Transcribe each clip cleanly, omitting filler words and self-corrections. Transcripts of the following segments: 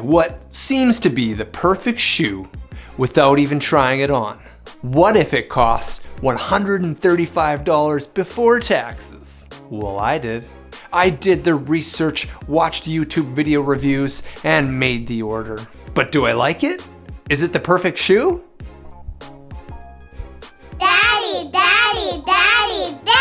what seems to be the perfect shoe without even trying it on. What if it costs $135 before taxes? Well, I did. I did the research, watched YouTube video reviews, and made the order. But do I like it? Is it the perfect shoe? Daddy, Daddy, Daddy, Daddy!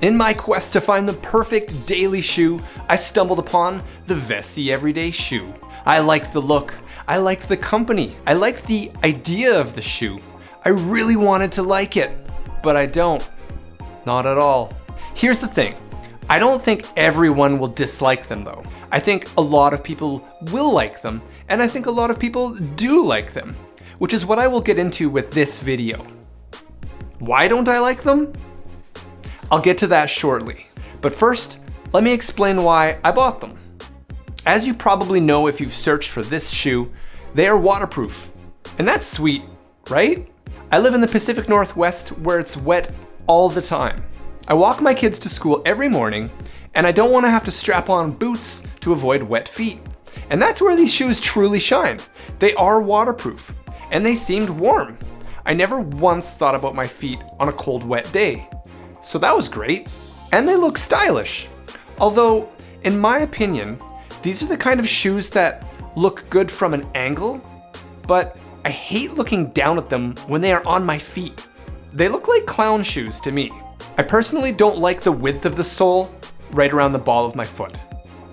In my quest to find the perfect daily shoe, I stumbled upon the Vessi Everyday shoe. I liked the look, I liked the company, I liked the idea of the shoe. I really wanted to like it, but I don't. Not at all. Here's the thing, I don't think everyone will dislike them though. I think a lot of people will like them, and I think a lot of people do like them, which is what I will get into with this video. Why don't I like them? I'll get to that shortly, but first, let me explain why I bought them. As you probably know if you've searched for this shoe, they are waterproof, and that's sweet, right? I live in the Pacific Northwest where it's wet all the time. I walk my kids to school every morning, and I don't want to have to strap on boots to avoid wet feet. And that's where these shoes truly shine. They are waterproof, and they seemed warm. I never once thought about my feet on a cold, wet day. So that was great, and they look stylish. Although, in my opinion, these are the kind of shoes that look good from an angle, but I hate looking down at them when they are on my feet. They look like clown shoes to me. I personally don't like the width of the sole right around the ball of my foot.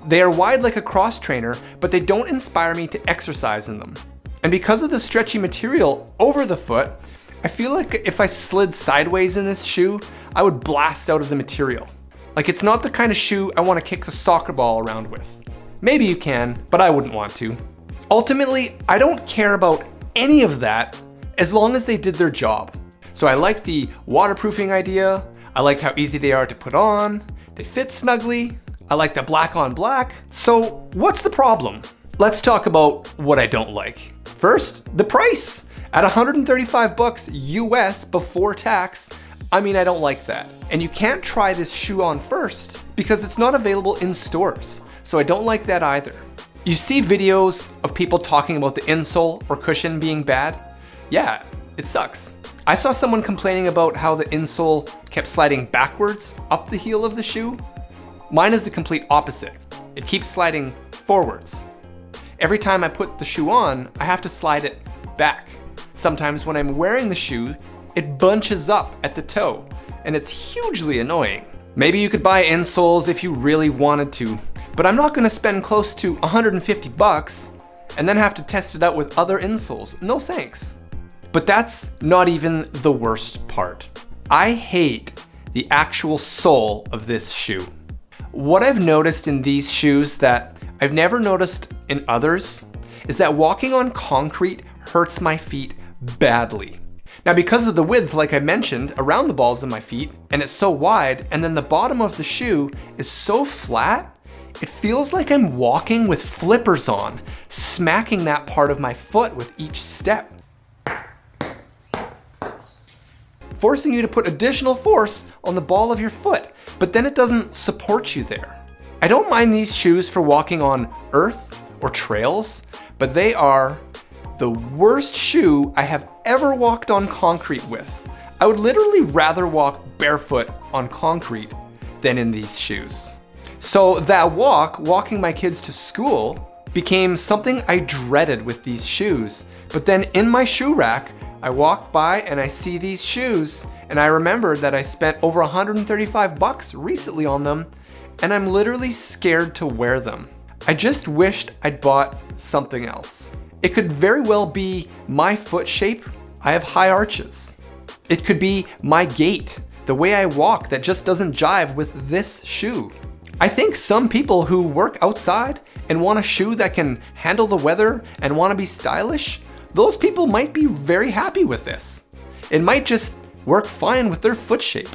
They are wide like a cross trainer, but they don't inspire me to exercise in them. And because of the stretchy material over the foot, I feel like if I slid sideways in this shoe, I would blast out of the material. Like it's not the kind of shoe I want to kick the soccer ball around with. Maybe you can, but I wouldn't want to. Ultimately, I don't care about any of that as long as they did their job. So I like the waterproofing idea, I like how easy they are to put on, they fit snugly, I like the black on black. So what's the problem? Let's talk about what I don't like. First, the price. At $135 US before tax, I don't like that. And you can't try this shoe on first because it's not available in stores. So I don't like that either. You see videos of people talking about the insole or cushion being bad? Yeah, it sucks. I saw someone complaining about how the insole kept sliding backwards up the heel of the shoe. Mine is the complete opposite. It keeps sliding forwards. Every time I put the shoe on, I have to slide it back. Sometimes when I'm wearing the shoe, it bunches up at the toe, and it's hugely annoying. Maybe you could buy insoles if you really wanted to, but I'm not gonna spend close to $150 and then have to test it out with other insoles. No thanks. But that's not even the worst part. I hate the actual sole of this shoe. What I've noticed in these shoes that I've never noticed in others is that walking on concrete hurts my feet badly. Now because of the width, like I mentioned, around the balls of my feet, and it's so wide, and then the bottom of the shoe is so flat, it feels like I'm walking with flippers on, smacking that part of my foot with each step. Forcing you to put additional force on the ball of your foot, but then it doesn't support you there. I don't mind these shoes for walking on earth or trails, but they are the worst shoe I have ever walked on concrete with. I would literally rather walk barefoot on concrete than in these shoes. So that walking my kids to school, became something I dreaded with these shoes. But then in my shoe rack, I walk by and I see these shoes, and I remembered that I spent over $135 recently on them, and I'm literally scared to wear them. I just wished I'd bought something else. It could very well be my foot shape. I have high arches. It could be my gait, the way I walk that just doesn't jive with this shoe. I think some people who work outside and want a shoe that can handle the weather and want to be stylish, those people might be very happy with this. It might just work fine with their foot shape.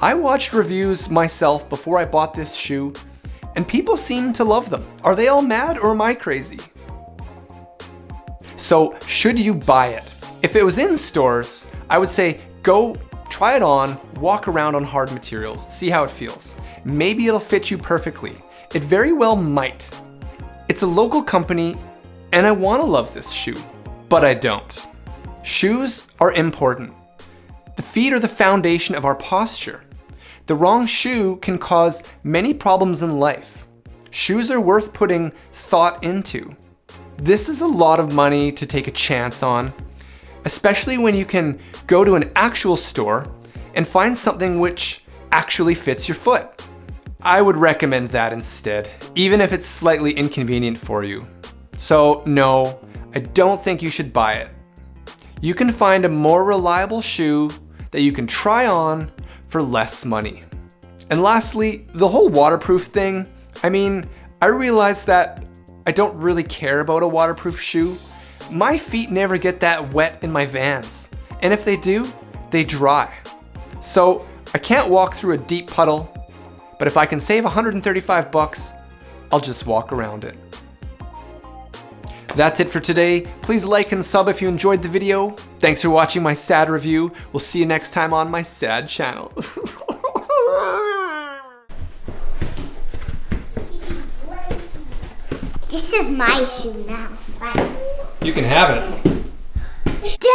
I watched reviews myself before I bought this shoe, and people seem to love them. Are they all mad or am I crazy? So should you buy it? If it was in stores, I would say go try it on, walk around on hard materials, see how it feels. Maybe it'll fit you perfectly. It very well might. It's a local company, and I want to love this shoe, but I don't. Shoes are important. The feet are the foundation of our posture. The wrong shoe can cause many problems in life. Shoes are worth putting thought into. This is a lot of money to take a chance on, especially when you can go to an actual store and find something which actually fits your foot. I would recommend that instead, even if it's slightly inconvenient for you. So no, I don't think you should buy it. You can find a more reliable shoe that you can try on for less money. And lastly, the whole waterproof thing, I realize that I don't really care about a waterproof shoe. My feet never get that wet in my Vans, and if they do, they dry. So I can't walk through a deep puddle, but if I can save $135, I'll just walk around it. That's it for today. Please like and sub if you enjoyed the video. Thanks for watching my sad review. We'll see you next time on my sad channel. This is my shoe now. Bye. You can have it. Dad!